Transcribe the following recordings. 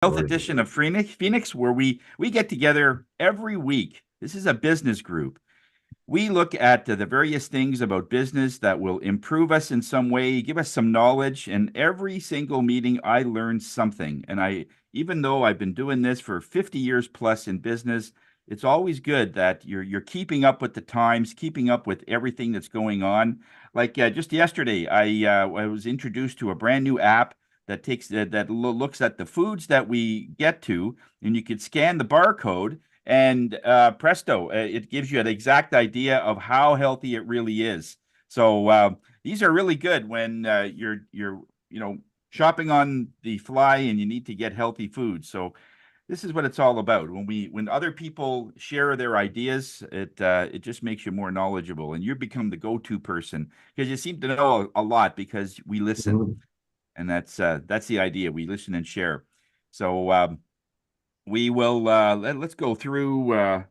Health edition of Phoenix, where we get together every week. This is a business group. We look at the various things about business that will improve us in some way, give us some knowledge. And every single meeting, I learn something. And even though I've been doing this for 50 years plus in business, it's always good that you're keeping up with the times, keeping up with everything that's going on. Like just yesterday, I was introduced to a brand new app that looks at the foods that we get to, and you could scan the barcode and presto, it gives you an exact idea of how healthy it really is. So these are really good when you're shopping on the fly and you need to get healthy food. So this is what it's all about. When other people share their ideas, it just makes you more knowledgeable, and you become the go-to person because you seem to know a lot because we listen, and that's the idea. We listen and share. So we will let's go through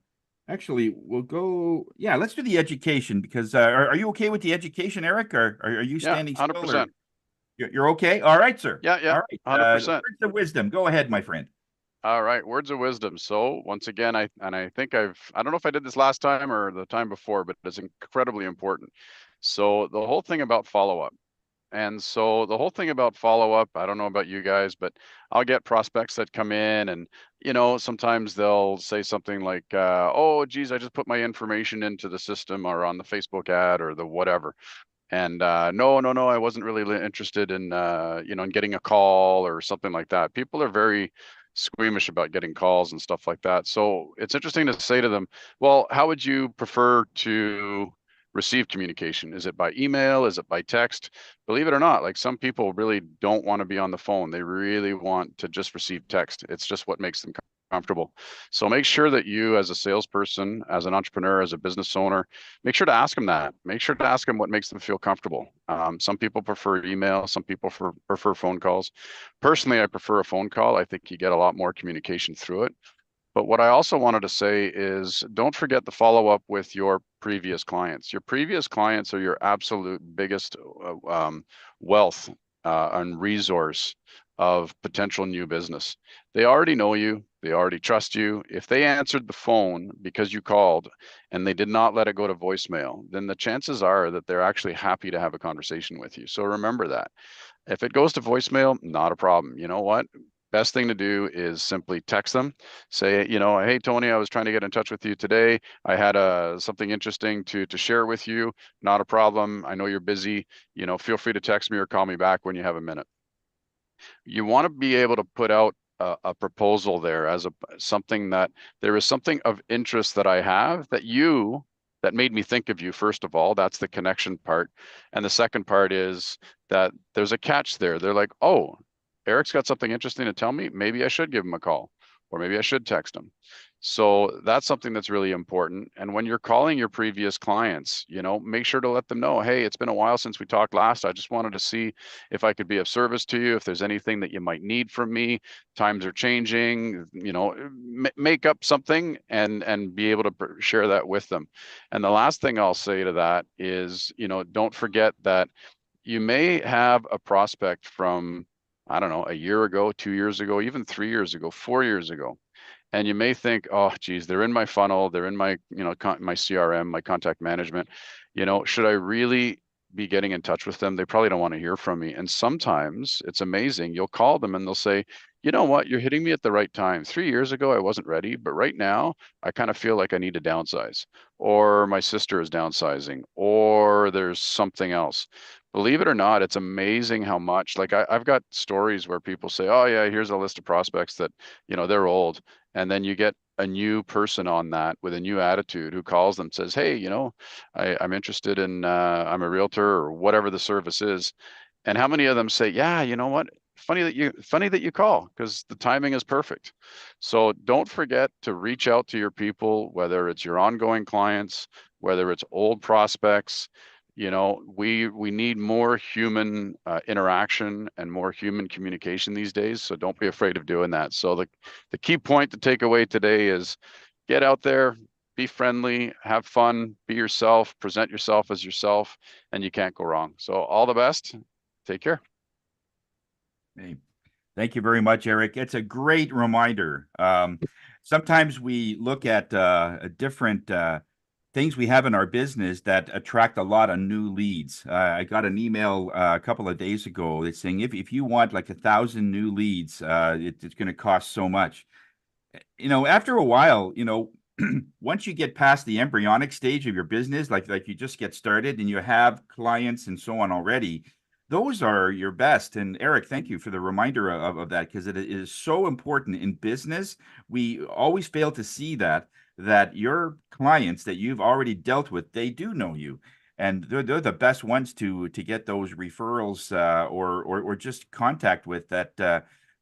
actually we'll go, yeah, let's do the education because are you okay with the education, Eric, or are you Yeah, standing still, or 100%. you're okay? All right, sir. Yeah, yeah, All right, 100%. words of wisdom, go ahead, my friend. All right, words of wisdom. So once again, I think I don't know if I did this last time or the time before, but it's incredibly important. So the whole thing about follow-up. And so the whole thing about follow-up, I don't know about you guys, but I'll get prospects that come in and, sometimes they'll say something like, oh, geez, I just put my information into the system or on the Facebook ad or the whatever. And no, I wasn't really interested in in getting a call or something like that. People are very squeamish about getting calls and stuff like that. So it's interesting to say to them, well, how would you prefer to receive communication? Is it by email? Is it by text? Believe it or not, like some people really don't want to be on the phone. They really want to just receive text. It's just what makes them comfortable. So make sure that you, as a salesperson, as an entrepreneur, as a business owner, make sure to ask them that. Make sure to ask them what makes them feel comfortable. Some people prefer email. Some people prefer phone calls. Personally, I prefer a phone call. I think you get a lot more communication through it. But what I also wanted to say is don't forget the follow up with your previous clients. Your previous clients are your absolute biggest wealth and resource of potential new business. They already know you, they already trust you. If they answered the phone because you called and they did not let it go to voicemail, then the chances are that they're actually happy to have a conversation with you. So remember that. If it goes to voicemail, not a problem. You know what? Best thing to do is simply text them. Say, hey Tony, I was trying to get in touch with you today. I had something interesting to share with you. Not a problem. I know you're busy. Feel free to text me or call me back when you have a minute. You want to be able to put out a proposal there as something that there is something of interest that I have that made me think of you. First of all, that's the connection part. And the second part is that there's a catch there. They're like, oh, Eric's got something interesting to tell me. Maybe I should give him a call, or maybe I should text him. So that's something that's really important. And when you're calling your previous clients, make sure to let them know, hey, it's been a while since we talked last. I just wanted to see if I could be of service to you, if there's anything that you might need from me. Times are changing, make up something and be able to share that with them. And the last thing I'll say to that is, don't forget that you may have a prospect from, I don't know, a year ago, 2 years ago, even 3 years ago, 4 years ago. And you may think, oh, geez, they're in my funnel, they're in my, my CRM, my contact management. Should I really be getting in touch with them? They probably don't want to hear from me. And sometimes it's amazing. You'll call them and they'll say, you know what, you're hitting me at the right time. 3 years ago, I wasn't ready, but right now, I kind of feel like I need to downsize, or my sister is downsizing, or there's something else. Believe it or not, it's amazing how much, like I've got stories where people say, oh yeah, here's a list of prospects that, they're old. And then you get a new person on that with a new attitude who calls them, says, hey, I'm interested in, I'm a realtor or whatever the service is. And how many of them say, yeah, you know what? Funny that you call, because the timing is perfect. So don't forget to reach out to your people, whether it's your ongoing clients, whether it's old prospects. We need more human interaction and more human communication these days. So don't be afraid of doing that. So the key point to take away today is get out there, be friendly, have fun, be yourself, present yourself as yourself, and you can't go wrong. So all the best. Take care. Hey, Thank you very much, Eric. It's a great reminder. Sometimes we look at different things we have in our business that attract a lot of new leads. I got an email a couple of days ago that's saying if you want like 1,000 new leads, it's going to cost so much. After a while, once you get past the embryonic stage of your business, like you just get started and you have clients and so on already, those are your best. And Eric, thank you for the reminder of that because it is so important in business. We always fail to see that your clients that you've already dealt with, they do know you. And they're the best ones to get those referrals or just contact with that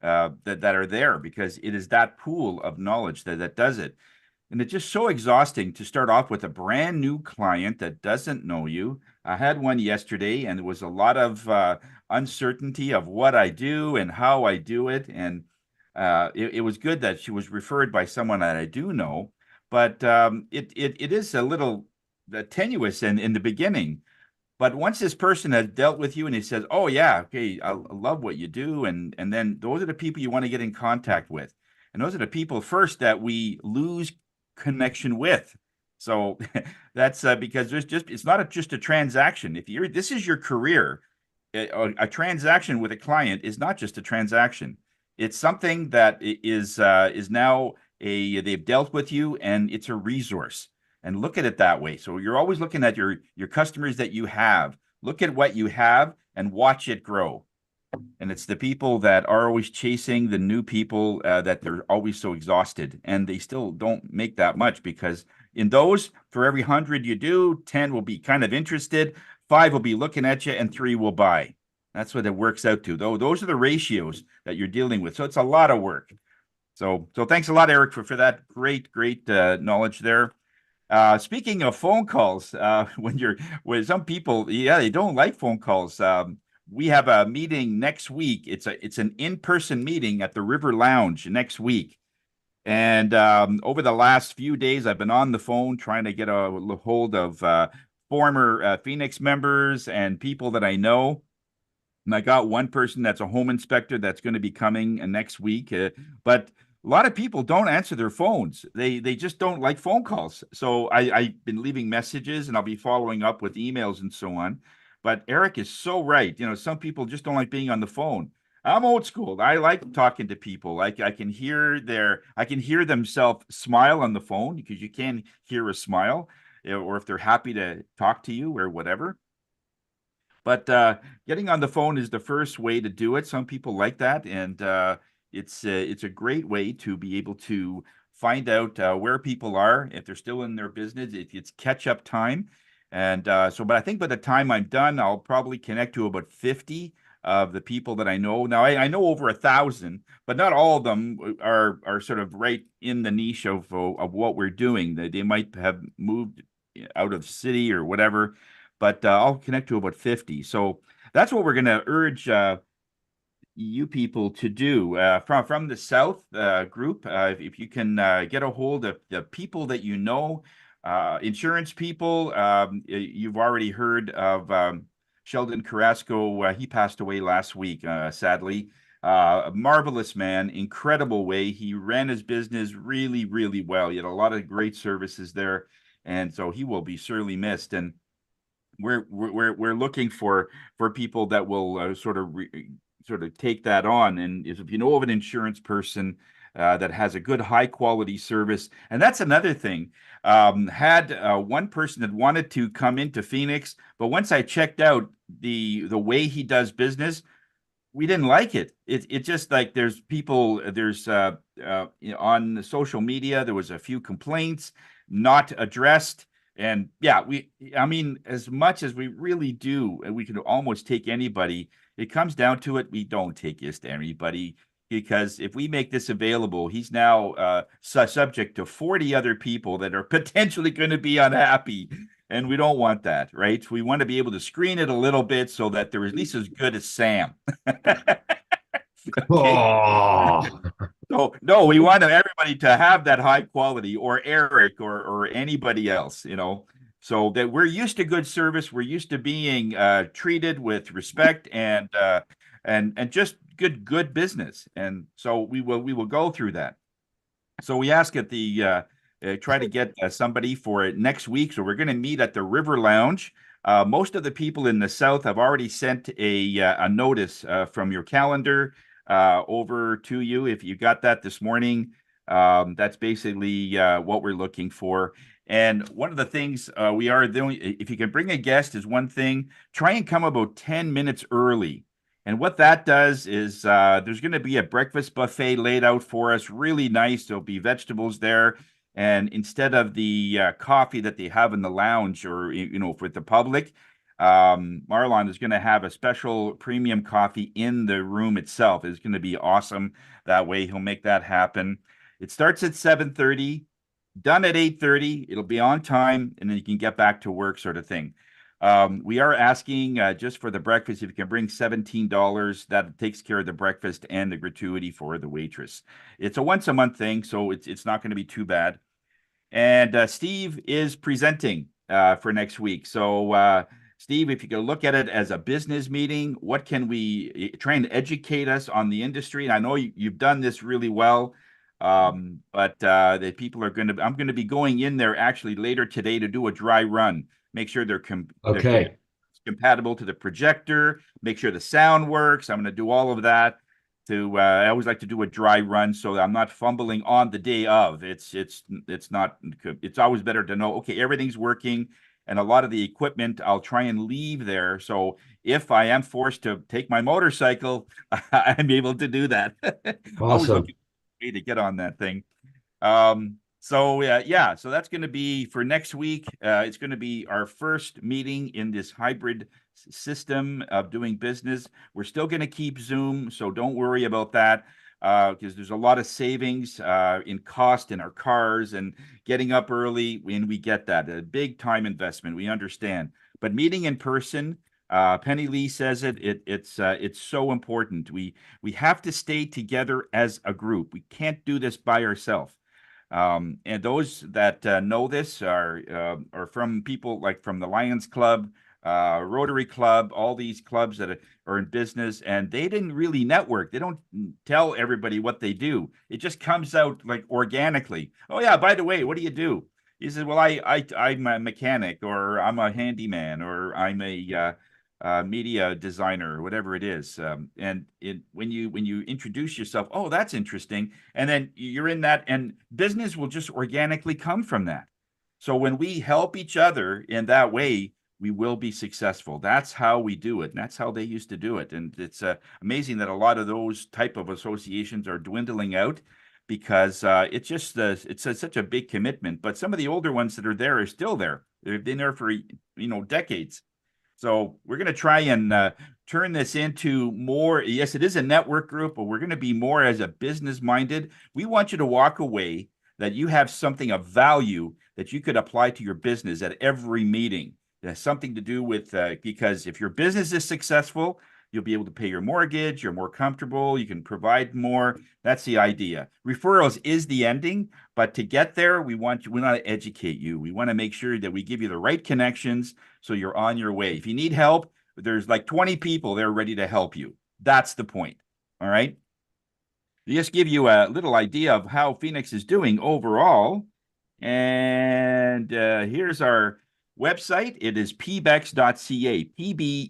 are there because it is that pool of knowledge that does it. And it's just so exhausting to start off with a brand new client that doesn't know you. I had one yesterday, and there was a lot of uncertainty of what I do and how I do it. And it was good that she was referred by someone that I do know, but it is a little tenuous in the beginning. But once this person has dealt with you and he says, "Oh yeah, okay, I love what you do," and then those are the people you want to get in contact with, and those are the people first that we lose connection with. So that's because there's just it's not just a transaction. If you're this is your career, a transaction with a client is not just a transaction. It's something that is now they've dealt with you and it's a resource and look at it that way. So you're always looking at your customers that you have. Look at what you have and watch it grow. And it's the people that are always chasing the new people that they're always so exhausted, and they still don't make that much because in those, for every 100 you do, 10 will be kind of interested, 5 will be looking at you, and 3 will buy. That's what it works out to. Though those are the ratios that you're dealing with. So it's a lot of work. So thanks a lot, Eric, for that great knowledge there. Speaking of phone calls, when some people, yeah, they don't like phone calls. We have a meeting next week. It's an in-person meeting at the River Lounge next week. And over the last few days, I've been on the phone trying to get a hold of former Phoenix members and people that I know. And I got one person that's a home inspector that's going to be coming next week. But a lot of people don't answer their phones. They just don't like phone calls. So I've been leaving messages and I'll be following up with emails and so on. But Eric is so right. Some people just don't like being on the phone. I'm old school. I like talking to people. Like I can hear themselves smile on the phone because you can hear a smile, or if they're happy to talk to you or whatever. But getting on the phone is the first way to do it. Some people like that, and it's a great way to be able to find out where people are if they're still in their business. It's catch up time, and but I think by the time I'm done, I'll probably connect to about 50 of the people that I know. Now I know over 1,000, but not all of them are sort of right in the niche of what we're doing. They might have moved out of the city or whatever, but I'll connect to about 50. So that's what we're going to urge you people to do from the South group. If you can get a hold of the people that you know, insurance people, you've already heard of Sheldon Carrasco. He passed away last week, sadly. A marvelous man, incredible way. He ran his business really well. He had a lot of great services there, and so he will be sorely missed. And we're looking for people that will sort of take that on. And if you know of an insurance person that has a good high quality service, and that's another thing. Had one person that wanted to come into Phoenix, but once I checked out the way he does business, we didn't like it. It just like there's people there's on the social media there was a few complaints not addressed, and yeah, I mean as much as we really do, and we can almost take anybody. It comes down to it. We don't take just anybody because if we make this available, he's now subject to 40 other people that are potentially going to be unhappy. And we don't want that, right? We want to be able to screen it a little bit so that they're at least as good as Sam. Okay. Oh, So no, we want everybody to have that high quality, or Eric, or anybody else, so that we're used to good service. We're used to being treated with respect and just good business. And so we will go through that. So we ask at the try to get somebody for it next week. So we're going to meet at the River Lounge. Most of the people in the South have already sent a notice from your calendar over to you. If you got that this morning, that's basically what we're looking for. And one of the things we are doing, if you can bring a guest, is one thing. Try and come about 10 minutes early. And what that does is there's going to be a breakfast buffet laid out for us, really nice. There'll be vegetables there. And instead of the coffee that they have in the lounge or, for the public, Marlon is going to have a special premium coffee in the room itself. It's going to be awesome. That way he'll make that happen. It starts at 7:30, done at 8:30. It'll be on time, and then you can get back to work sort of thing. We are asking just for the breakfast, if you can bring $17, that takes care of the breakfast and the gratuity for the waitress. It's a once a month thing, so it's not going to be too bad. And Steve is presenting for next week. So, Steve, if you could look at it as a business meeting, what can we try and educate us on the industry? And I know you've done this really well, but the people are I'm going to be going in there actually later today to do a dry run, make sure they're Okay. compatible to the projector, make sure the sound works. I'm going to do all of that. I always like to do a dry run so that I'm not fumbling on the day of. It's always better to know, okay, everything's working, and a lot of the equipment I'll try and leave there. So if I am forced to take my motorcycle, I'm able to do that. Always Awesome. looking for a way to get on that thing. So that's going to be for next week. It's going to be our first meeting in this hybrid system of doing business. We're still going to keep Zoom, so don't worry about that because there's a lot of savings in cost in our cars and getting up early, and we get that. A big time investment, we understand. But meeting in person, Penny Lee says it's so important. We have to stay together as a group. We can't do this by ourselves. And those that know this are from people like from the Lions Club, Rotary Club, all these clubs that are in business, and they didn't really network. They don't tell everybody what they do. It just comes out like organically. Oh yeah, by the way, what do you do? He says, "Well, I'm a mechanic, or I'm a handyman, or I'm a media designer, or whatever it is." When you introduce yourself, oh, that's interesting, and then you're in that, and business will just organically come from that. So when we help each other in that way, we will be successful. That's how we do it, and that's how they used to do it. And it's amazing that a lot of those type of associations are dwindling out because it's just such a big commitment. But some of the older ones that are there are still there. They've been there for decades. So we're going to try and turn this into more. Yes, it is a network group, but we're going to be more as a business minded. We want you to walk away that you have something of value that you could apply to your business at every meeting. It has something to do with because if your business is successful, you'll be able to pay your mortgage. You're more comfortable. You can provide more. That's the idea. Referrals is the ending, but to get there, we want to educate you. We want to make sure that we give you the right connections so you're on your way. If you need help, there's like 20 people there ready to help you. That's the point. All right. Just give you a little idea of how Phoenix is doing overall. And here's our website. It is pbex.ca,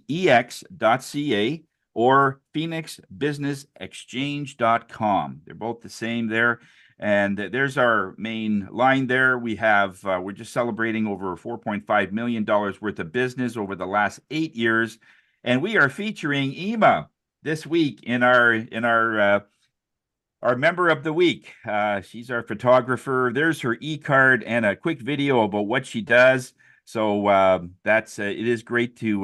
pbex.ca, or phoenixbusinessexchange.com. They're both the same there. And there's our main line there. We're just celebrating over $4.5 million worth of business over the last 8 years. And we are featuring Ema this week in our member of the week. She's our photographer. There's her e-card and a quick video about what she does. So it is great to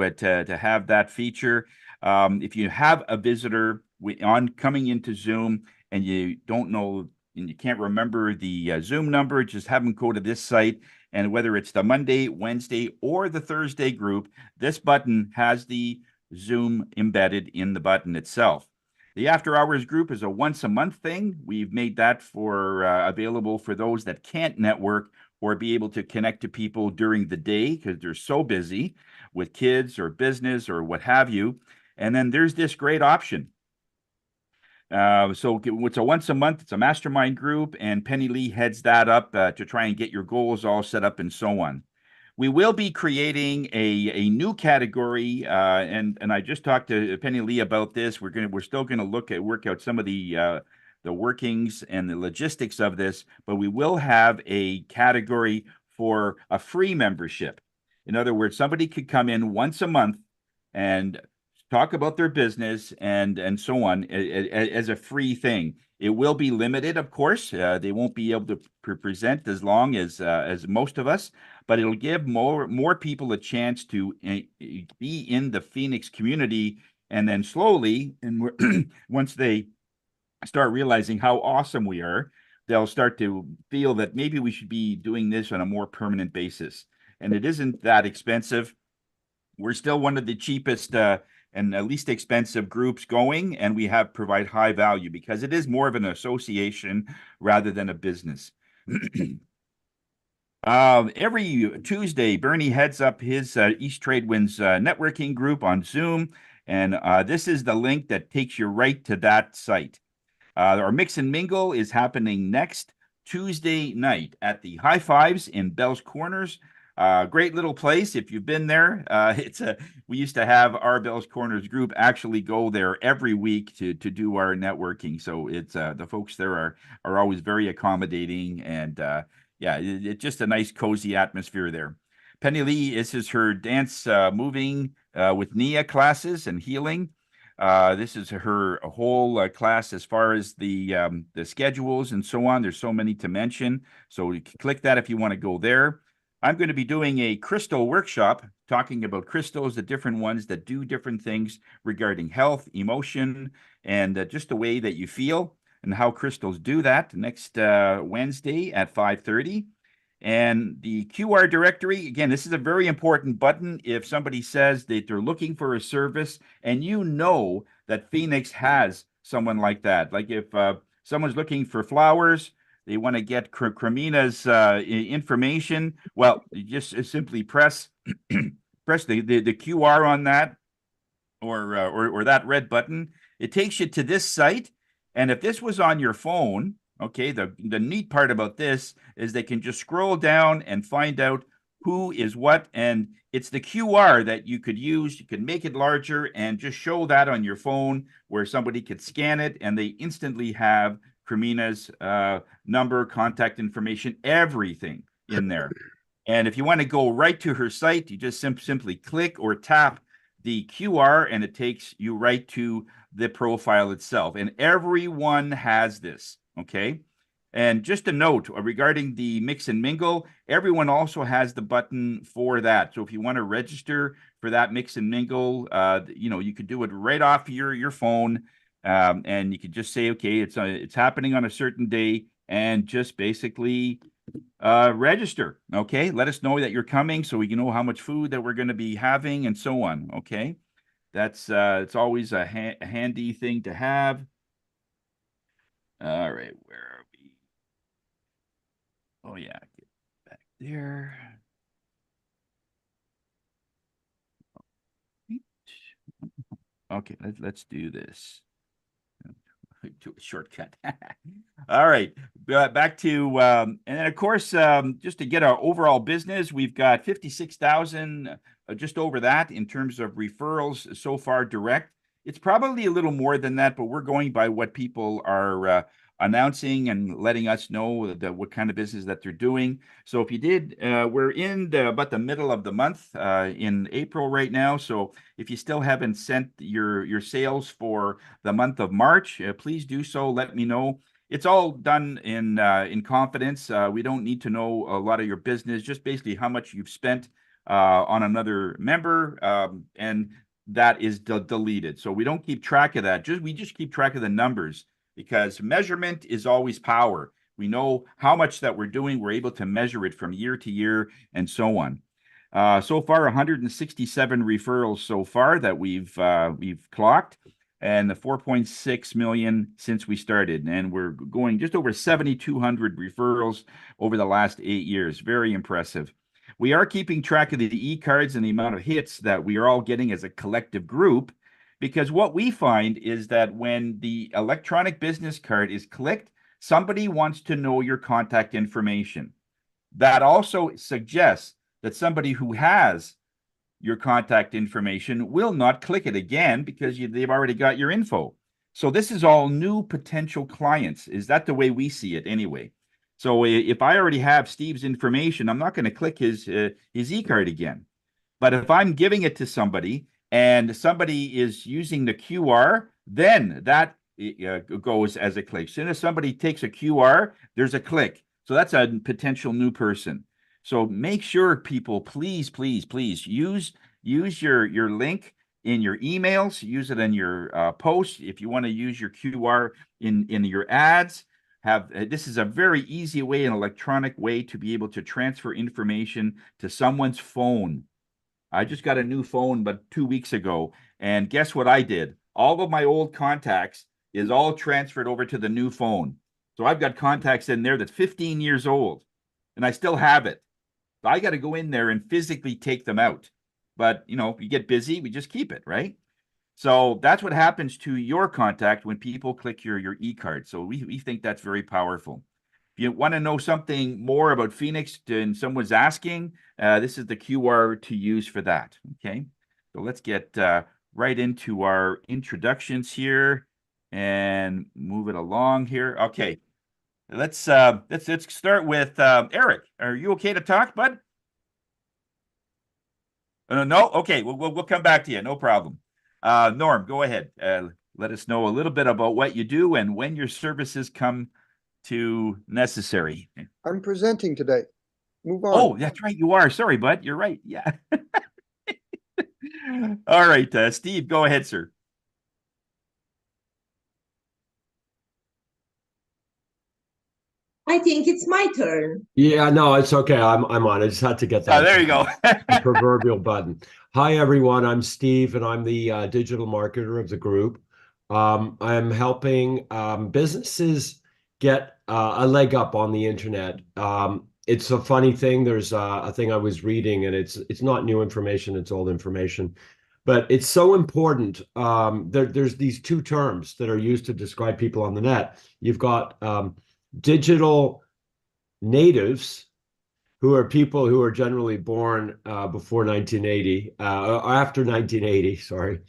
have that feature. If you have a visitor on coming into Zoom and you don't know and you can't remember the Zoom number, just have them go to this site. And whether it's the Monday, Wednesday, or the Thursday group, this button has the Zoom embedded in the button itself. The After Hours group is a once a month thing. We've made that available for those that can't network or be able to connect to people during the day because they're so busy with kids or business or what have you. And then there's this great option. So it's a once a month, it's a mastermind group, and Penny Lee heads that up to try and get your goals all set up and so on. We will be creating a new category, and I just talked to Penny Lee about this. We're still gonna work out some of the workings and the logistics of this, but we will have a category for a free membership. In other words, somebody could come in once a month and talk about their business and so on as a free thing. It will be limited, of course. They won't be able to present as long as most of us, but it'll give more people a chance to be in the Phoenix community, and then slowly, and once they start realizing how awesome we are, they'll start to feel that maybe we should be doing this on a more permanent basis. And it isn't that expensive. We're still one of the cheapest and least expensive groups going, and we have provide high value because it is more of an association rather than a business. Every Tuesday, Bernie heads up his East Tradewinds networking group on Zoom, and this is the link that takes you right to that site. Our Mix and Mingle is happening next Tuesday night at the High Fives in Bell's Corners. Great little place. If you've been there, we used to have our Bell's Corners group actually go there every week to do our networking. So it's the folks there are always very accommodating, and yeah, it's just a nice cozy atmosphere there. Penny Lee, this is her dance moving with Nia classes and healing. This is her whole class as far as the schedules and so on. There's so many to mention. So you can click that if you want to go there. I'm going to be doing a crystal workshop talking about crystals, the different ones that do different things regarding health, emotion, and just the way that you feel and how crystals do that next Wednesday at 5:30. And the QR directory, again, this is a very important button. If somebody says that they're looking for a service and you know that Phoenix has someone like that, like if someone's looking for flowers, they want to get Cremina's information, well, you just simply press press the QR on that or that red button. It takes you to this site. And if this was on your phone, okay, the neat part about this is they can just scroll down and find out who is what. And it's the QR that you could use. You can make it larger and just show that on your phone where somebody could scan it and they instantly have Cremina's number, contact information, everything in there. And if you want to go right to her site, you just simply click or tap the QR and it takes you right to the profile itself. And everyone has this, okay? And just a note regarding the Mix and Mingle, everyone also has the button for that. So if you want to register for that Mix and Mingle, you could do it right off your phone, and you could just say, okay, it's happening on a certain day, and just basically register. Okay, let us know that you're coming so we can know how much food that we're going to be having and so on. Okay, that's it's always a handy thing to have. All right, where are we? Oh yeah, get back there. Okay, let's do this. To a shortcut. All right, back to and then of course, just to get our overall business, we've got 56,000, just over that in terms of referrals so far direct. It's probably a little more than that, but we're going by what people are announcing and letting us know what kind of business that they're doing. So if you did, we're in about the middle of the month in April right now. So if you still haven't sent your sales for the month of March, please do so. Let me know. It's all done in confidence. We don't need to know a lot of your business, just basically how much you've spent on another member, and that is deleted. So we don't keep track of that. We just keep track of the numbers because measurement is always power. We know how much that we're doing. We're able to measure it from year to year and so on. So far, 167 referrals so far that we've clocked, and the 4.6 million since we started, and we're going just over 7,200 referrals over the last 8 years. Very impressive. We are keeping track of the e-cards and the amount of hits that we are all getting as a collective group, because what we find is that when the electronic business card is clicked, somebody wants to know your contact information. That also suggests that somebody who has your contact information will not click it again because they've already got your info. So this is all new potential clients. Is that the way we see it anyway? So if I already have Steve's information, I'm not going to click his e-card again. But if I'm giving it to somebody and somebody is using the QR, then that goes as a click. As soon as somebody takes a QR, there's a click. So that's a potential new person. So make sure people, please, please, please use your link in your emails, use it in your posts. If you want to use your QR in your ads, have this is a very easy way, an electronic way to be able to transfer information to someone's phone. I just got a new phone but 2 weeks ago, and guess what I did? All of my old contacts is all transferred over to the new phone. So I've got contacts in there that's 15 years old, and I still have it. So I got to go in there and physically take them out. But you know, you get busy, we just keep it, right? So that's what happens to your contact when people click your e-card. So we think that's very powerful. If you want to know something more about Phoenix and someone's asking, this is the QR to use for that. Okay, so let's get right into our introductions here and move it along here. Okay, let's start with Eric. Are you okay to talk, bud? No, okay, we'll come back to you. No problem. Norm, go ahead. Let us know a little bit about what you do and when your services come to necessary. I'm presenting today. Move on. Oh, that's right. You are. Sorry, bud. You're right. Yeah. All right, Steve, go ahead, sir. I think it's my turn. Yeah, no, it's okay. I'm on. I just had to get that. Oh, there you go. The proverbial button. Hi, everyone. I'm Steve, and I'm the digital marketer of the group. I'm helping businesses get a leg up on the internet. It's a funny thing. There's a thing I was reading, and it's not new information. It's old information, but it's so important. There's these two terms that are used to describe people on the net. You've got digital natives, who are people who are generally born before 1980, after 1980, sorry.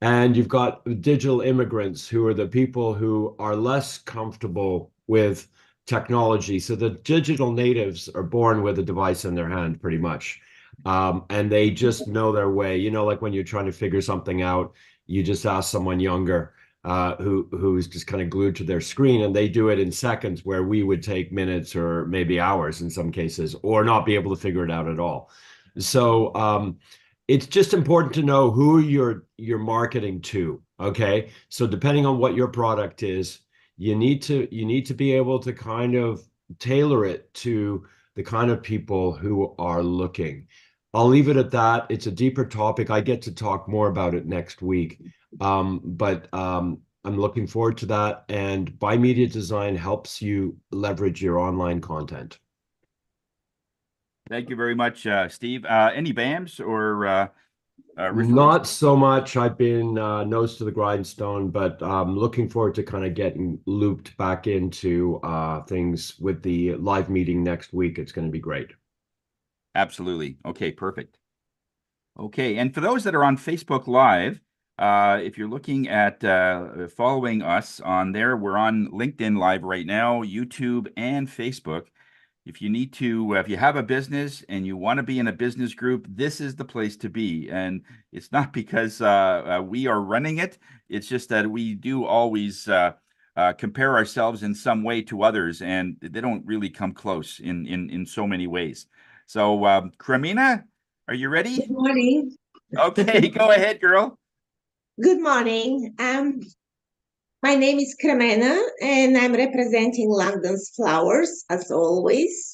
And you've got digital immigrants, who are the people who are less comfortable with technology. So the digital natives are born with a device in their hand, pretty much. And they just know their way. You know, like when you're trying to figure something out, you just ask someone younger who's just kind of glued to their screen, and they do it in seconds, where we would take minutes or maybe hours in some cases, or not be able to figure it out at all. So it's just important to know who you're marketing to. Okay, so depending on what your product is, you need to be able to kind of tailor it to the kind of people who are looking. I'll leave it at that. It's a deeper topic. I get to talk more about it next week. But I'm looking forward to that. And Buy Media Design helps you leverage your online content. Thank you very much, Steve. Any BAMs or referrals? Not so much. I've been nose to the grindstone, but looking forward to kind of getting looped back into things with the live meeting next week. It's going to be great. Absolutely. Okay, perfect. Okay, and for those that are on Facebook Live, if you're looking at following us on there, we're on LinkedIn Live right now, YouTube, and Facebook. If you need to, if you have a business and you want to be in a business group, this is the place to be. And it's not because we are running it. It's just that we do always compare ourselves in some way to others, and they don't really come close in so many ways. So, Cremina, are you ready? Good morning. Okay, go ahead, girl. Good morning. My name is Cremena, and I'm representing London's Flowers, as always.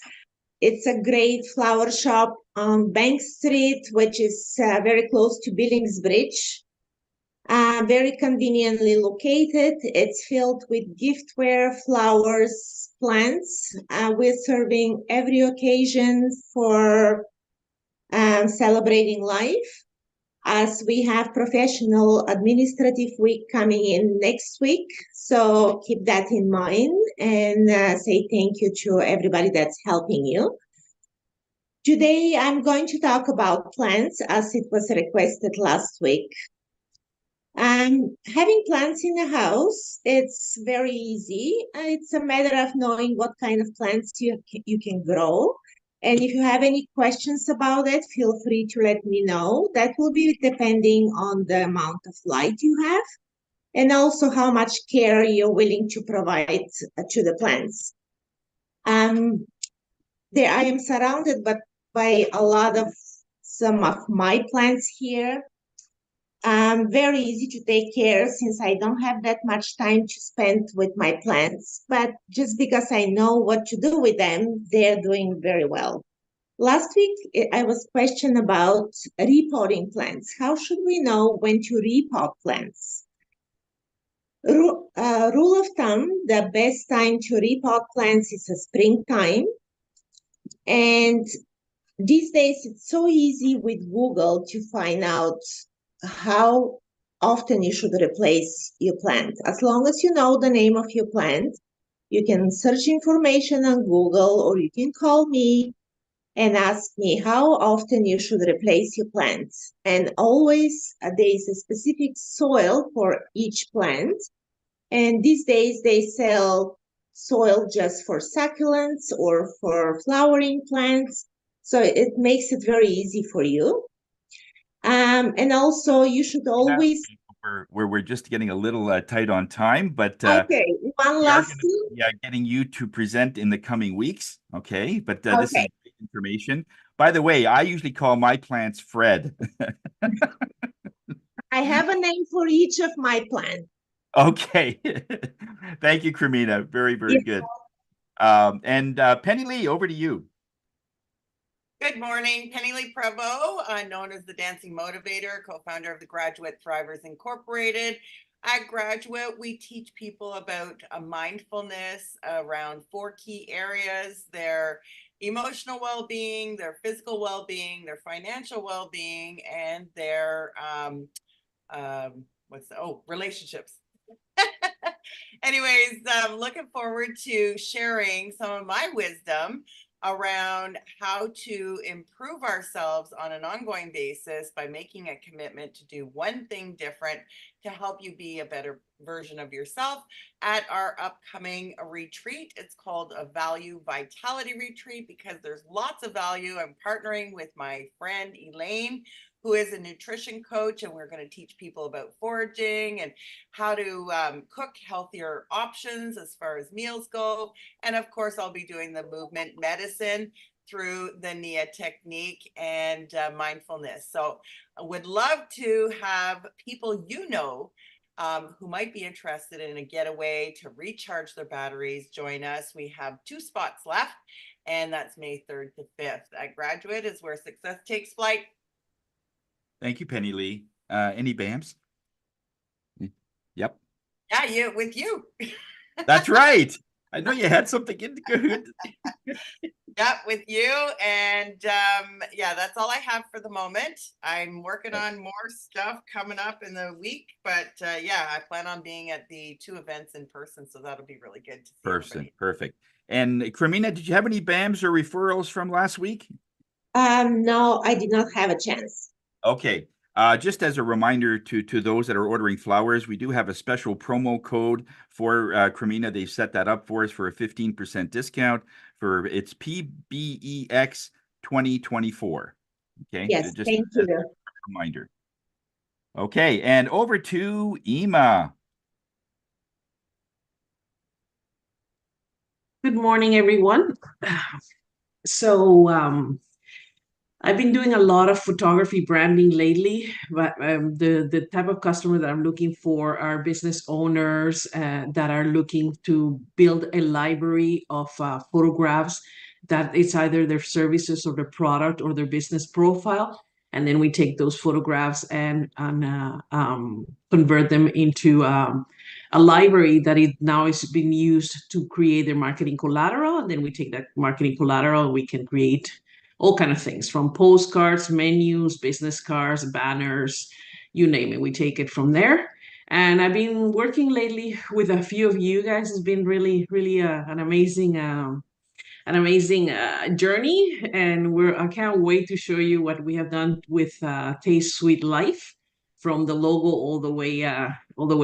It's a great flower shop on Bank Street, which is very close to Billingsbridge. Very conveniently located. It's filled with giftware, flowers, plants. We're serving every occasion for celebrating life. as we have professional administrative week coming in next week. So keep that in mind and say thank you to everybody that's helping you. Today, I'm going to talk about plants as it was requested last week. Having plants in the house, it's very easy. It's a matter of knowing what kind of plants you can grow. And if you have any questions about it, feel free to let me know. That will be depending on the amount of light you have and also how much care you're willing to provide to the plants. There I am surrounded by a lot of some of my plants here. Very easy to take care since I don't have that much time to spend with my plants, but just because I know what to do with them, they're doing very well. Last week, I was questioned about repotting plants. How should we know when to repot plants? Rule of thumb, the best time to repot plants is the springtime. And these days, it's so easy with Google to find out how often you should replace your plant. As long as you know the name of your plant, you can search information on Google or you can call me and ask me how often you should replace your plants. And always there is a specific soil for each plant. And these days they sell soil just for succulents or for flowering plants. So it makes it very easy for you. And also you should always. We're just getting a little tight on time, but Okay, one last thing. Yeah, getting you to present in the coming weeks. Okay, but Okay. This is great information. By the way, I usually call my plants Fred. I have a name for each of my plants. Okay. Thank you, Cremina. Very, very good. And Penny Lee, over to you. Good morning, Penny Lee Prevost, known as the Dancing Motivator, co-founder of the Graduate Thrivers Incorporated. At Graduate, we teach people about mindfulness around 4 key areas: their emotional well-being, their physical well-being, their financial well-being, and their relationships. Anyways, looking forward to sharing some of my wisdom around how to improve ourselves on an ongoing basis by making a commitment to do one thing different to help you be a better version of yourself at our upcoming retreat. It's called a Value Vitality Retreat because there's lots of value. I'm partnering with my friend Elaine, who is a nutrition coach, and we're going to teach people about foraging and how to cook healthier options as far as meals go. And of course, I'll be doing the movement medicine through the NIA technique and mindfulness. So I would love to have people who might be interested in a getaway to recharge their batteries join us. We have 2 spots left, and that's May 3rd to 5th. At Graduate is where success takes flight. Thank you, Penny Lee. Any BAMs? Yep. Yeah, with you. That's right. I know you had something in good. Yeah, with you. And yeah, that's all I have for the moment. I'm working on more stuff coming up in the week, but yeah, I plan on being at the 2 events in person, so that'll be really good to see everybody. Perfect. And Cremina, did you have any BAMs or referrals from last week? No, I did not have a chance. Okay. Just as a reminder to those that are ordering flowers, we do have a special promo code for Cremina. They've set that up for us for a 15% discount for its PBEX 2024. Okay. Yes, just thank as you. a reminder. Okay, and over to Ima. Good morning, everyone. So I've been doing a lot of photography branding lately, but the type of customer that I'm looking for are business owners that are looking to build a library of photographs that it's either their services or their product or their business profile. And then we take those photographs and convert them into a library that it now is being used to create their marketing collateral. And then we take that marketing collateral and we can create all kind of things, from postcards, menus, business cards, banners, you name it. We take it from there. And I've been working lately with a few of you guys. It's been really, really an amazing journey, and I can't wait to show you what we have done with Taste Sweet Life, from the logo all the way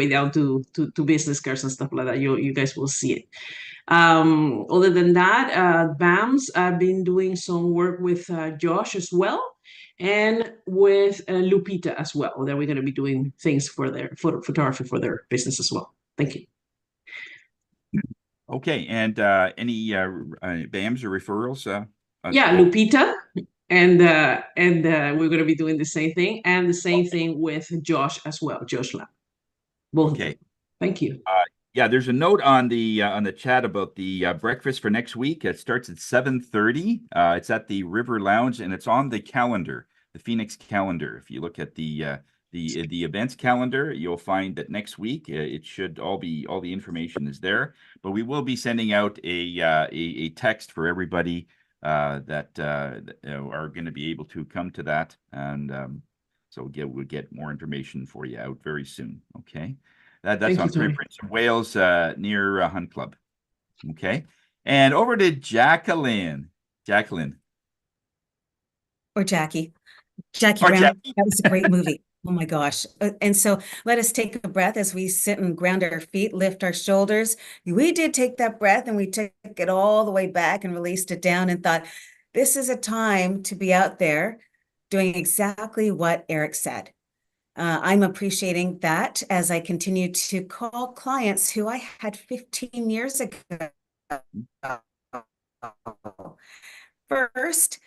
down to business cards and stuff like that. You guys will see it. Other than that, BAMS, I've been doing some work with Josh as well, and with Lupita as well. That we're going to be doing things for their photography for their business as well. Thank you. Okay, and any BAMs or referrals? Yeah, Lupita, and we're going to be doing the same thing, and the same thing with Josh as well, Josh Lam. Both of them. Okay. Thank you. Yeah, there's a note on the chat about the breakfast for next week. It starts at 7:30. It's at the River Lounge, and it's on the calendar, the Phoenix calendar. If you look at the events calendar, you'll find that next week it should all the information is there. But we will be sending out a text for everybody that are going to be able to come to that, and so we'll get more information for you out very soon. Okay. That's on Prince of Wales near Hunt Club. Okay. And over to Jacqueline. Jacqueline. Or Jackie. Jackie Brown. That was a great movie. Oh my gosh. And so let us take a breath as we sit and ground our feet, lift our shoulders. We did take that breath and we took it all the way back and released it down and thought, this is a time to be out there doing exactly what Eric said. I'm appreciating that as I continue to call clients who I had 15 years ago. First,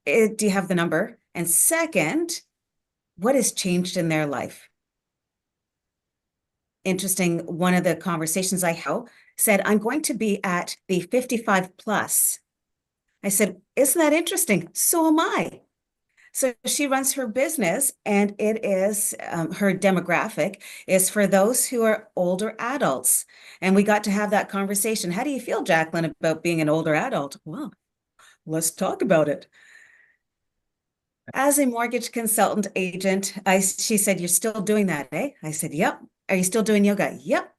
do you have the number? And second, what has changed in their life? Interesting. One of the conversations I had said, I'm going to be at the 55 plus. I said, isn't that interesting? So am I. So she runs her business, and it is her demographic is for those who are older adults. And we got to have that conversation. How do you feel, Jacqueline, about being an older adult? Well, let's talk about it. As a mortgage consultant agent, she said, you're still doing that, eh? I said, yep. Are you still doing yoga? Yep.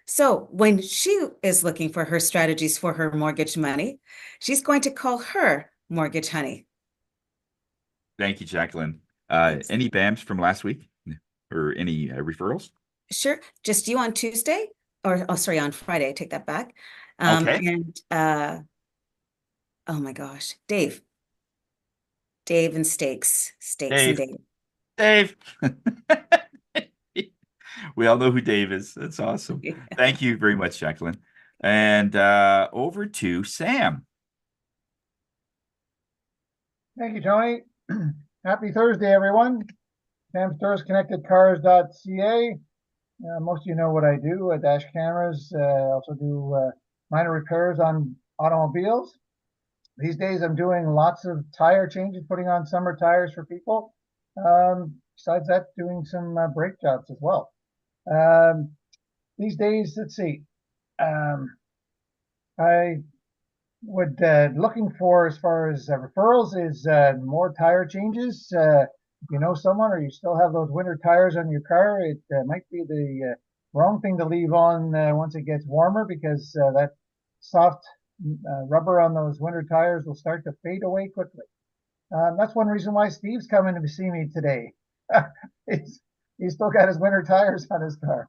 So when she is looking for her strategies for her mortgage money, she's going to call her Mortgage Honey. Thank you, Jacqueline. Any BAMs from last week or any referrals? Sure. Just you on Tuesday or, oh, sorry, on Friday. I take that back. Okay. And oh my gosh, Dave and Steaks Dave. and Dave. We all know who Dave is. That's awesome. Yeah. Thank you very much, Jacqueline. And over to Sam. Thank you, Tony. Happy Thursday, everyone. Sam Stores, ConnectedCars.ca. Most of you know what I do. Dash cameras. I also do minor repairs on automobiles. These days, I'm doing lots of tire changes, putting on summer tires for people. Besides that, doing some brake jobs as well. These days, let's see. I would looking for, as far as referrals, is more tire changes. If you know someone or you still have those winter tires on your car, it might be the wrong thing to leave on once it gets warmer, because that soft rubber on those winter tires will start to fade away quickly. That's one reason why Steve's coming to see me today. He's still got his winter tires on his car.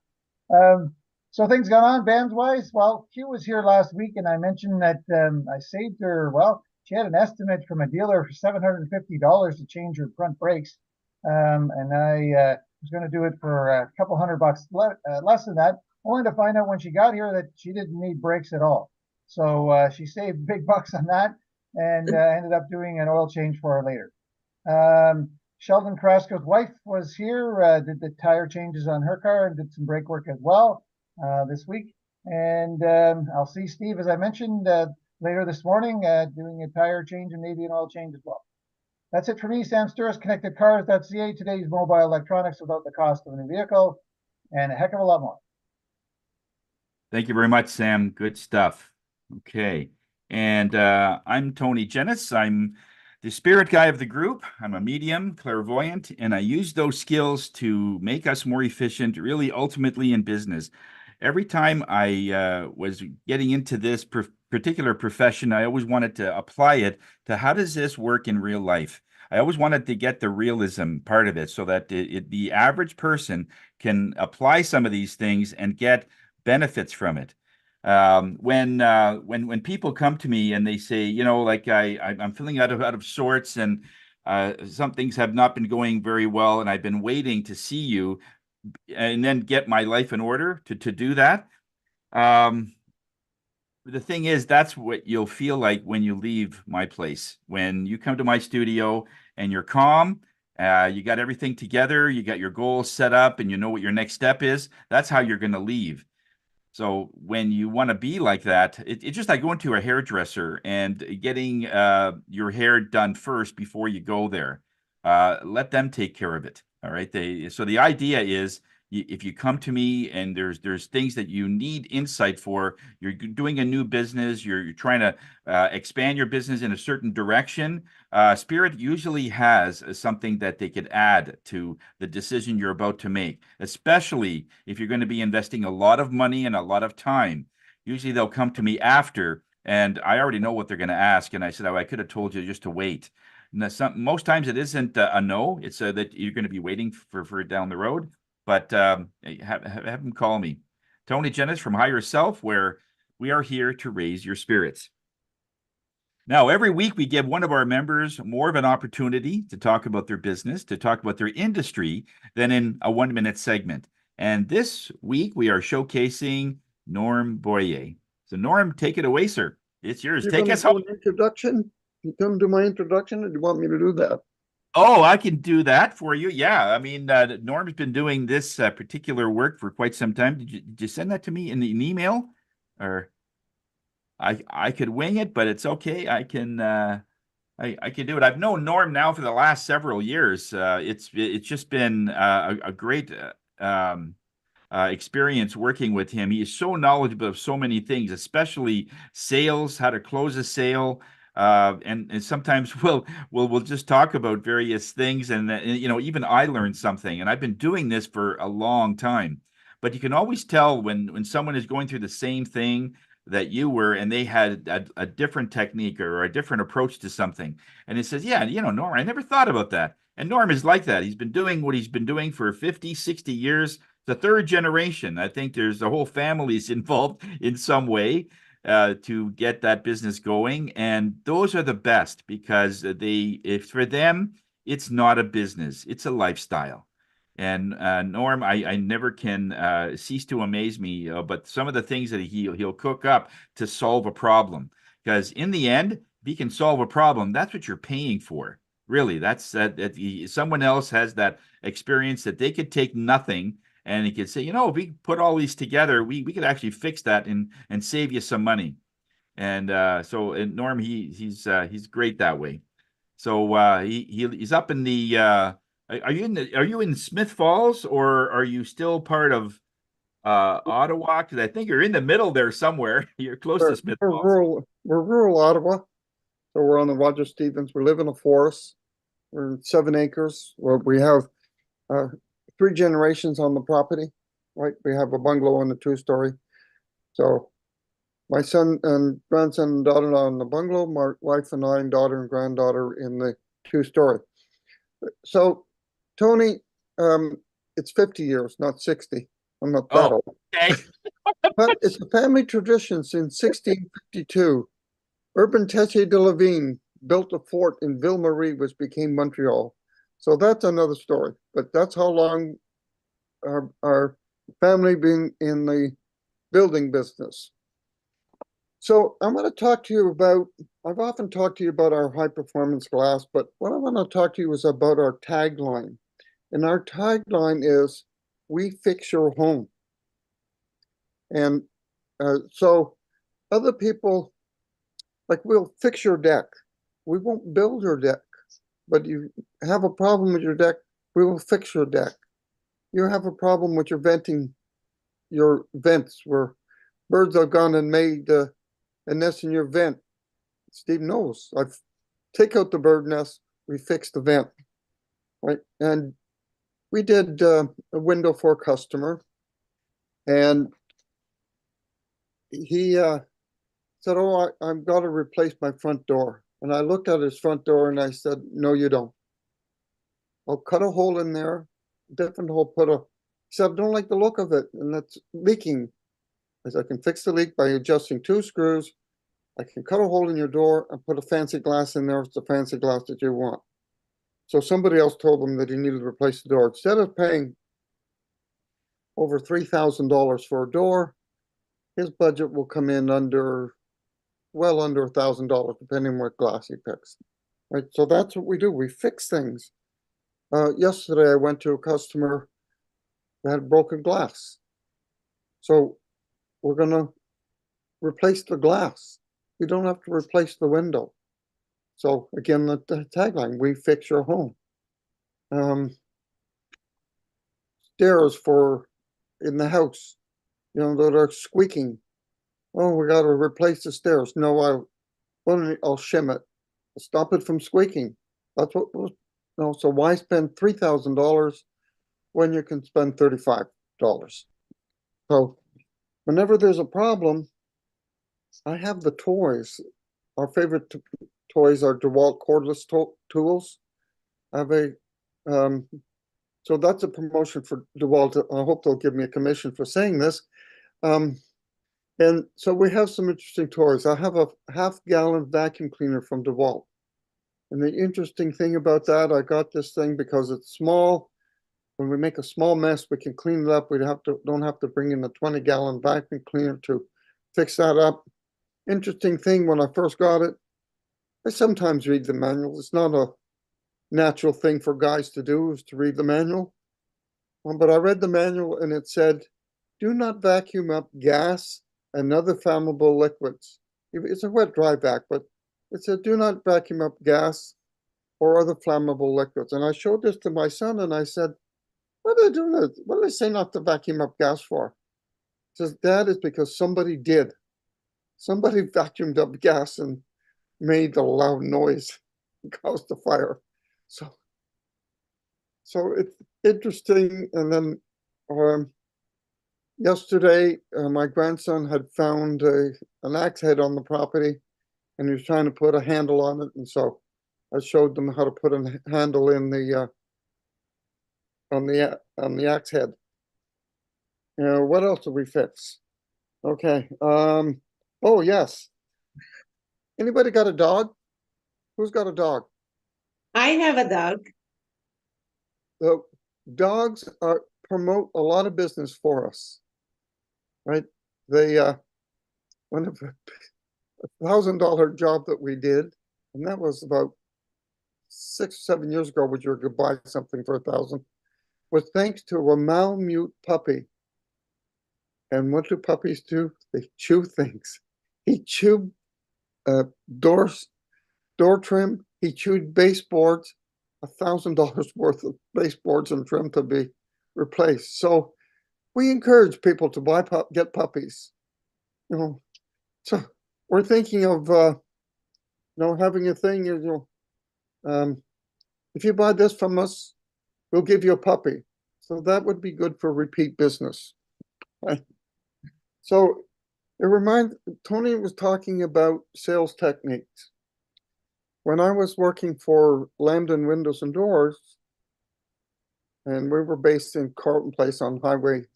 So things gone on BAMS-wise. Well, Q was here last week, and I mentioned that I saved her, well, she had an estimate from a dealer for $750 to change her front brakes. And I was going to do it for a couple $100 less than that, only to find out when she got here that she didn't need brakes at all. So she saved big bucks on that, and ended up doing an oil change for her later. Sheldon Carrasco's wife was here, did the tire changes on her car and did some brake work as well this week. And I'll see Steve, as I mentioned, later this morning, doing a tire change and maybe an oil change as well. That's it for me, Sam Sturris, ConnectedCars.ca. Today's mobile electronics without the cost of a new vehicle, and a heck of a lot more. Thank you very much, Sam. Good stuff. Okay. And I'm Tony Jennis. I'm the spirit guy of the group. I'm a medium, clairvoyant, and I use those skills to make us more efficient, really ultimately in business. Every time I was getting into this particular profession, I always wanted to apply it to how does this work in real life? I always wanted to get the realism part of it so that the average person can apply some of these things and get benefits from it. When people come to me and they say, you know, like I'm feeling out of sorts and some things have not been going very well, and I've been waiting to see you and then get my life in order to do that. Um, the thing is, that's what you'll feel like when you leave my place. When you come to my studio and you're calm, you got everything together, you got your goals set up, and you know what your next step is. That's how you're going to leave. So when you want to be like that, it's just like going to a hairdresser and getting your hair done first before you go there. Let them take care of it. All right. So the idea is if you come to me and there's things that you need insight for, you're doing a new business, you're trying to expand your business in a certain direction. Spirit usually has something that they could add to the decision you're about to make, especially if you're going to be investing a lot of money and a lot of time. Usually they'll come to me after, and I already know what they're going to ask. And I said, oh, I could have told you just to wait. Most times it isn't a no. It's that you're going to be waiting for it down the road. But have them call me. Tony Jennis from Higher Self, where we are here to raise your spirits. Now, every week we give one of our members more of an opportunity to talk about their business, to talk about their industry, than in a 1-minute segment. And this week we are showcasing Norm Boyer. So Norm, take it away, sir. It's yours. Take us home. Introduction? You come to my introduction, or do you want me to do that? Oh, I can do that for you. Yeah, I mean, Norm's been doing this particular work for quite some time. Did you send that to me in an email, or I could wing it, but it's okay. I can do it. I've known Norm now for the last several years. It's just been a great experience working with him. He is so knowledgeable of so many things, especially sales, how to close a sale. And sometimes we'll just talk about various things, and you know, even I learned something, and I've been doing this for a long time. But you can always tell when someone is going through the same thing that you were, and they had a different technique or a different approach to something. And it says, yeah, you know, Norm, I never thought about that. And Norm is like that. He's been doing what he's been doing for 50, 60 years. The third generation. I think there's the whole family's involved in some way to get that business going. And those are the best because if for them, it's not a business, it's a lifestyle. And Norm, I never can cease to amaze me, but some of the things that he'll cook up to solve a problem. Because in the end, if he can solve a problem, that's what you're paying for. Really, that's someone else has that experience that they could take nothing and he could say, you know, if we put all these together, we could actually fix that and save you some money. And and Norm, he's great that way. So he's up in the are you in Smith Falls, or are you still part of Ottawa? Because I think you're in the middle there somewhere. You're close to Smith Falls. We're rural Ottawa. So we're on the Roger Stevens. We live in a forest. We're 7 acres. Where we have 3 generations on the property. Right, we have a bungalow and a 2-story. So my son and grandson and daughter-in-law in the bungalow, my wife and I, and daughter and granddaughter in the 2-story. So, Tony, it's 50 years, not 60. I'm not that old. Okay. But it's a family tradition since 1652. Urban Tessier de Lavigne built a fort in Ville Marie, which became Montreal. So that's another story. But that's how long our family been in the building business. So I'm going to talk to you about, I've often talked to you about our high performance glass, but what I want to talk to you is about our tagline. And our tagline is, we fix your home. And so other people, like, we'll fix your deck. We won't build your deck, but you have a problem with your deck, we will fix your deck. You have a problem with your vents where birds have gone and made a nest in your vent. Steve knows. I've take out the bird nest, we fix the vent, right? And we did a window for a customer, and he said, "Oh, I've got to replace my front door." And I looked at his front door and I said, "No, you don't. I'll cut a hole in there, different hole, he said, "I don't like the look of it, and it's leaking." I said, "I can fix the leak by adjusting 2 screws. I can cut a hole in your door and put a fancy glass in there if it's the fancy glass that you want." So somebody else told him that he needed to replace the door. Instead of paying over $3,000 for a door, his budget will come in well under $1,000, depending on what glass he picks. Right, so that's what we do. We fix things. Yesterday, I went to a customer that had broken glass. So we're going to replace the glass. You don't have to replace the window. So again, the tagline, we fix your home. Stairs for in the house, that are squeaking. "Oh, we got to replace the stairs." "No, I'll shim it. Stop it from squeaking." That's what so why spend $3,000 when you can spend $35? So whenever there's a problem, I have the toys. Our favorite toys are DeWalt cordless tools. I have so that's a promotion for DeWalt. I hope they'll give me a commission for saying this. And so we have some interesting toys. I have a half-gallon vacuum cleaner from DeWalt. And the interesting thing about that, I got this thing because it's small. When we make a small mess, we can clean it up. We don't have to bring in a 20-gallon vacuum cleaner to fix that up. Interesting thing, when I first got it, I sometimes read the manual. It's not a natural thing for guys to do, is to read the manual. But I read the manual and it said, "Do not vacuum up gas and other flammable liquids." It's a wet dry vac, but it said, "Do not vacuum up gas or other flammable liquids." And I showed this to my son and I said, "What are they doing this? What do they say not to vacuum up gas for?" He says, "Dad, it's because somebody did. Somebody vacuumed up gas and made a loud noise and caused the fire." So it's interesting. And then yesterday, my grandson had found an axe head on the property, and he was trying to put a handle on it. And so I showed them how to put a handle in the on the axe head. What else did we fix? Okay. Oh yes. Anybody got a dog? Who's got a dog? I have a dog. The dogs promote a lot of business for us, right? They one of $1,000 job that we did, and that was about 6 or 7 years ago, when you could buy something for $1,000, was thanks to a Malamute puppy. And what do puppies do? They chew things. He chewed door trim. He chewed baseboards. $1,000 worth of baseboards and trim to be replaced. So we encourage people to get puppies. So we're thinking of having a thing. If you buy this from us, we'll give you a puppy. So that would be good for repeat business. Right? So Tony was talking about sales techniques. When I was working for Lambden Windows and Doors, and we were based in Carlton Place on Highway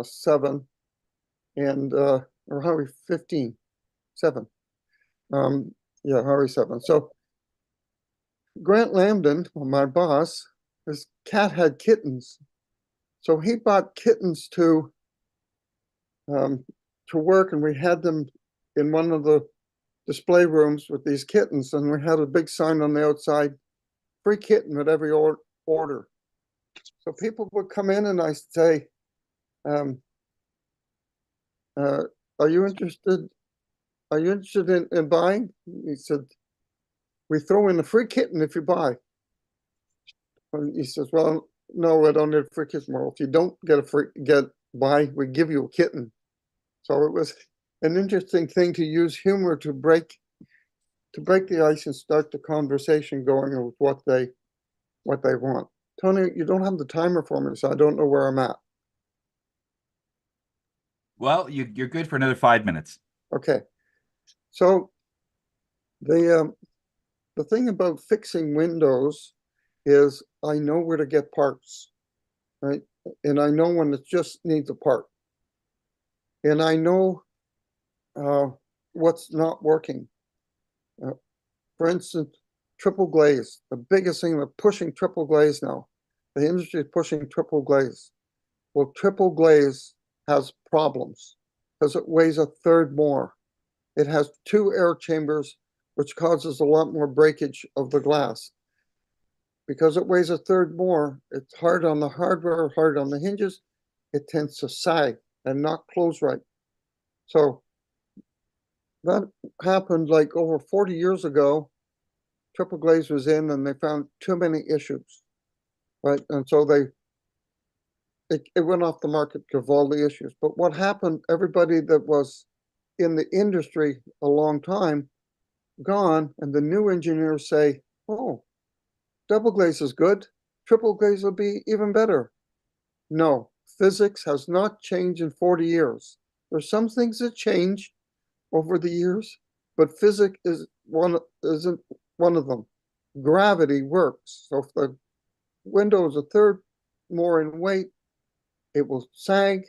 7 and or Highway 15, 7. Highway 7. So Grant Lambden, my boss, his cat had kittens. So he bought kittens to work, and we had them in one of the display rooms with these kittens, and we had a big sign on the outside, "Free kitten at every order." So people would come in and I say, "Are you interested? Are you interested in buying?" He said, "We throw in a free kitten if you buy." And he says, "Well, no, I don't need a free kitten." "Well, if you don't buy, we give you a kitten." So it was an interesting thing to use humor to break to break the ice and start the conversation going with what they want. Tony, you don't have the timer for me, so I don't know where I'm at. Well, you're good for another 5 minutes. Okay. So the thing about fixing windows is I know where to get parts, right? And I know when it just needs a part. And I know what's not working. For instance, triple glaze, the biggest thing, they're pushing triple glaze now. The industry is pushing triple glaze. Well, triple glaze has problems because it weighs a third more. It has 2 air chambers, which causes a lot more breakage of the glass. Because it weighs a third more, it's hard on the hardware, hard on the hinges. It tends to sag and not close right. So that happened like over 40 years ago. Triple glaze was in and they found too many issues, right? And so it went off the market because of all the issues. But what happened, everybody that was in the industry a long time gone, and the new engineers say, oh, double glaze is good, triple glaze will be even better. No, physics has not changed in 40 years. There's some things that change over the years, but physics isn't one of them. Gravity works. So if the window is a third more in weight, it will sag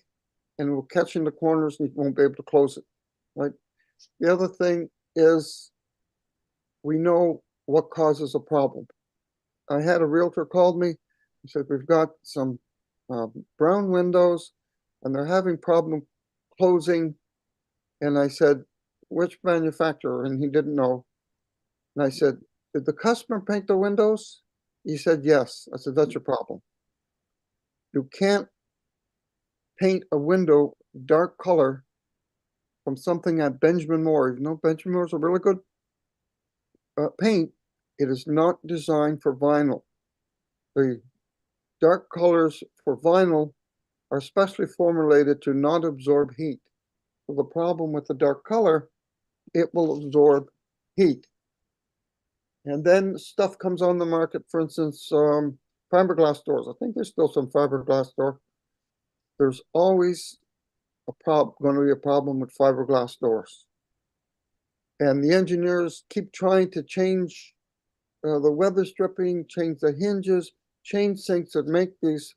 and it will catch in the corners and you won't be able to close it, right? The other thing is we know what causes a problem. I had a realtor called me. He said, we've got some brown windows and they're having problem closing. And I said, which manufacturer? And he didn't know. And I said, did the customer paint the windows? He said, yes. I said, that's your problem. You can't paint a window dark color from something at Benjamin Moore. Even though Benjamin Moore is a really good paint, it is not designed for vinyl. The dark colors for vinyl are specially formulated to not absorb heat. So the problem with the dark color, it will absorb heat. And then stuff comes on the market, for instance, fiberglass doors. I think there's still some fiberglass door. There's always going to be a problem with fiberglass doors. And the engineers keep trying to change the weather stripping, change the hinges, change things that make these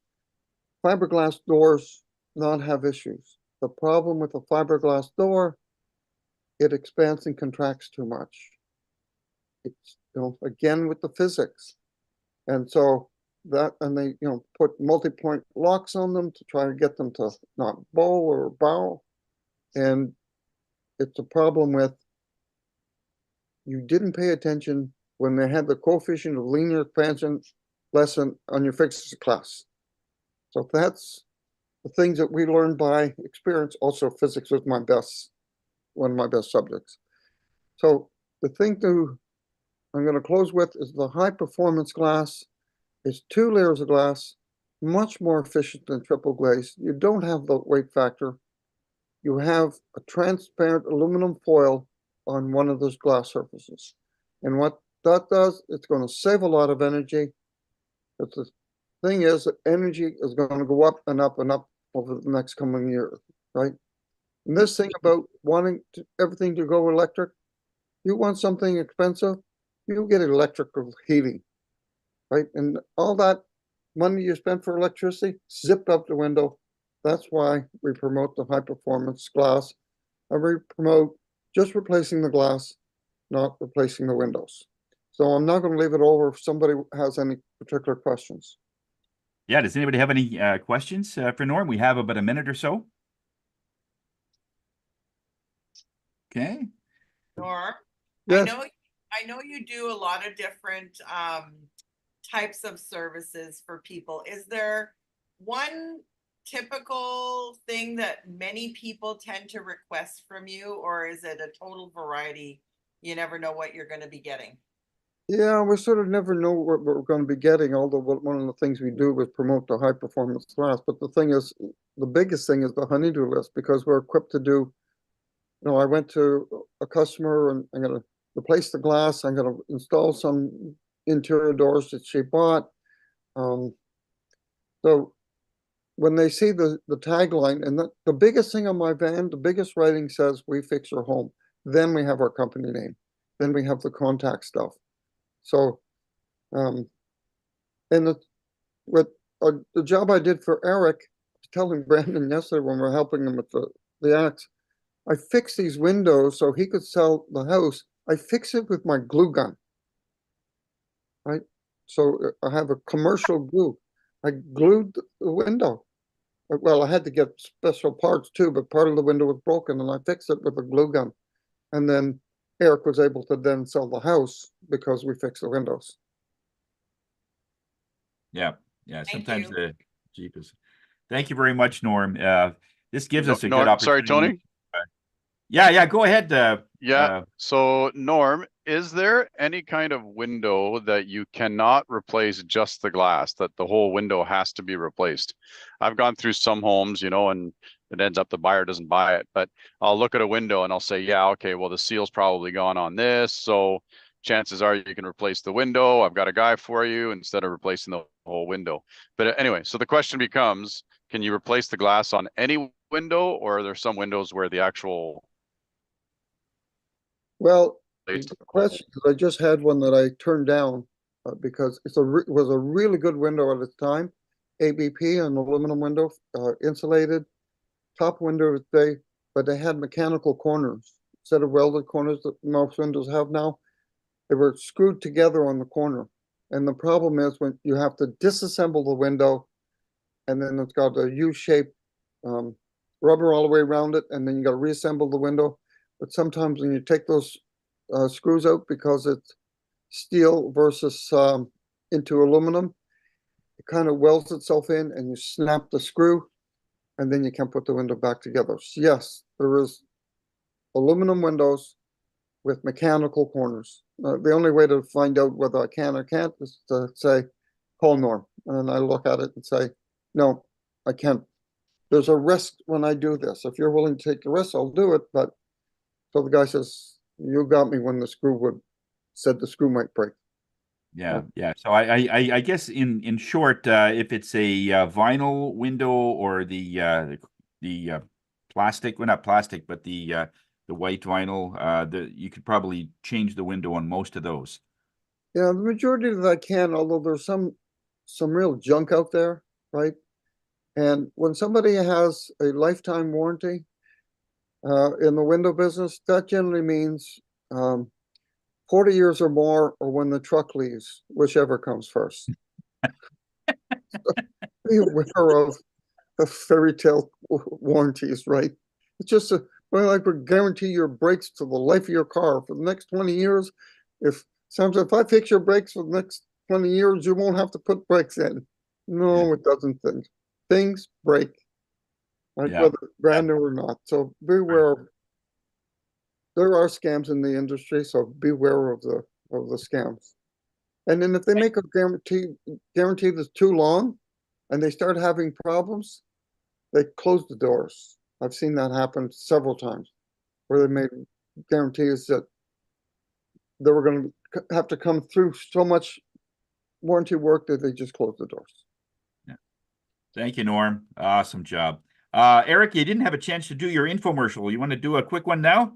fiberglass doors not have issues. The problem with a fiberglass door, it expands and contracts too much. It's, again, with the physics. And so that, and they, put multi-point locks on them to try to get them to not bow or bow. And it's a problem with, you didn't pay attention when they had the coefficient of linear expansion lesson on your physics class. So that's the things that we learned by experience. Also, physics was one of my best subjects. So the thing I'm going to close with is the high performance glass is 2 layers of glass, much more efficient than triple glaze. You don't have the weight factor. You have a transparent aluminum foil on one of those glass surfaces. And what that does, it's going to save a lot of energy. But the thing is that energy is going to go up and up and up over the next coming year, right? And this thing about wanting everything to go electric, you want something expensive, you get electrical heating, right? And all that money you spend for electricity, zipped out the window. That's why we promote the high performance glass. And we promote just replacing the glass, not replacing the windows. So I'm not going to leave it over if somebody has any particular questions. Yeah, does anybody have any questions for Norm? We have about a minute or so. Okay. Norm, Yes. I know you do a lot of different types of services for people. Is there one typical thing that many people tend to request from you, or is it a total variety? You never know what you're going to be getting. Yeah, we sort of never know what we're going to be getting, although one of the things we do is promote the high performance glass. But the thing is, the biggest thing is the honeydew list, because we're equipped to do, I went to a customer and I'm going to replace the glass. I'm going to install some interior doors that she bought. So when they see the tagline, and the biggest thing on my van, the biggest writing says, "We fix your home." Then we have our company name. Then we have the contact stuff. So, and the job I did for Eric, telling Brandon yesterday when we we're helping him with the axe, I fixed these windows so he could sell the house. I fix it with my glue gun. Right? So I have a commercial glue. I glued the window. Well, I had to get special parts too, but part of the window was broken and I fixed it with a glue gun. And then Eric was able to then sell the house because we fixed the windows. Yeah. Yeah. Thank Sometimes you. the Jeep is. Thank you very much, Norm. This gives us a good Norm, opportunity. sorry, Tony. Yeah. Go ahead. Yeah. So Norm, is there any kind of window that you cannot replace just the glass, that the whole window has to be replaced? I've gone through some homes, and it ends up the buyer doesn't buy it, but I'll look at a window and I'll say, yeah, okay, well, the seal's probably gone on this. So chances are you can replace the window. I've got a guy for you instead of replacing the whole window. But anyway, so the question becomes, can you replace the glass on any window, or are there some windows where the actual Well, the question, I just had one that I turned down because it was a really good window at its time. ABP, an aluminum window, insulated, top window, but they had mechanical corners instead of welded corners that most windows have now. They were screwed together on the corner. And the problem is when you have to disassemble the window, and then it's got a U-shaped rubber all the way around it, and then you got to reassemble the window. But sometimes when you take those screws out, because it's steel versus into aluminum, it kind of welds itself in, and you snap the screw, and then you can put the window back together. So yes, there is aluminum windows with mechanical corners. The only way to find out whether I can or can't is to say, call Norm. And I look at it and say, no, I can't. There's a risk when I do this. If you're willing to take the risk, I'll do it. But so the guy says, you got me when said the screw might break. Yeah. So I guess in short, if it's a vinyl window or the plastic, well, not plastic, but the white vinyl, you could probably change the window on most of those. Yeah, the majority of that I can, although there's some real junk out there, right? And when somebody has a lifetime warranty in the window business, that generally means 40 years or more, or when the truck leaves, whichever comes first. Be aware of the fairy tale warranties, right? It's just I could guarantee your brakes to the life of your car for the next 20 years. If I fix your brakes for the next 20 years, you won't have to put brakes in. No, it doesn't. Things break, right? Yeah. Whether brand new or not. So beware. There are scams in the industry, so beware of the scams. And then if they make a guarantee that's too long, and they start having problems, they close the doors. I've seen that happen several times, where they made guarantees that they were going to have to come through so much warranty work that they just closed the doors. Yeah. Thank you, Norm. Awesome job. Eric, you didn't have a chance to do your infomercial. You want to do a quick one now?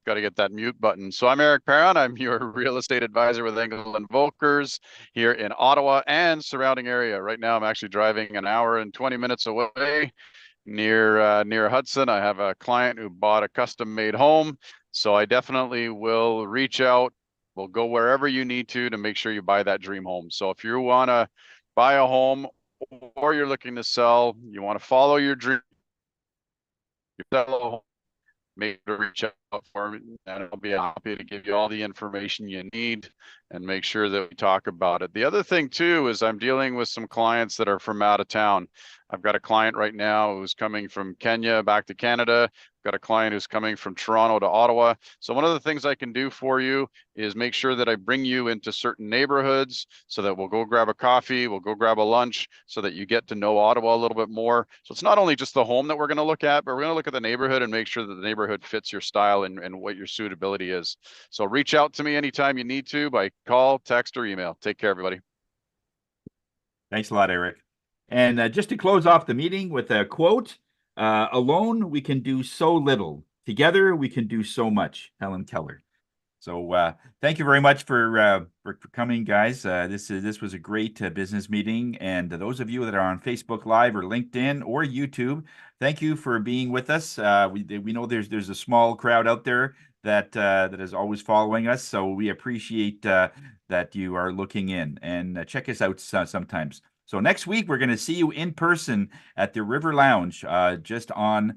Got to get that mute button. So I'm Eric Perron. I'm your real estate advisor with Engel and Volkers here in Ottawa and surrounding area. Right now, I'm actually driving an hour and 20 minutes away near Hudson. I have a client who bought a custom-made home, so I definitely will reach out. We'll go wherever you need to make sure you buy that dream home. So if you want to buy a home or you're looking to sell, you want to follow your dream, you sell a home, make sure to reach out for me, and I'll be happy to give you all the information you need and make sure that we talk about it. The other thing too is I'm dealing with some clients that are from out of town. I've got a client right now who's coming from Kenya back to Canada. I've got a client who's coming from Toronto to Ottawa. So one of the things I can do for you is make sure that I bring you into certain neighborhoods so that we'll go grab a coffee, we'll go grab a lunch so that you get to know Ottawa a little bit more. So it's not only just the home that we're going to look at, but we're going to look at the neighborhood and make sure that the neighborhood fits your style and what your suitability is. So reach out to me anytime you need to by call, text, or email. Take care, everybody. Thanks a lot, Eric. And just to close off the meeting with a quote, alone we can do so little. Together we can do so much. Helen Keller. So thank you very much for coming, guys. This was a great business meeting, and those of you that are on Facebook Live or LinkedIn or YouTube, thank you for being with us. We know there's a small crowd out there that is always following us, so we appreciate that you are looking in, and check us out sometimes. So next week we're going to see you in person at the River Lounge, just on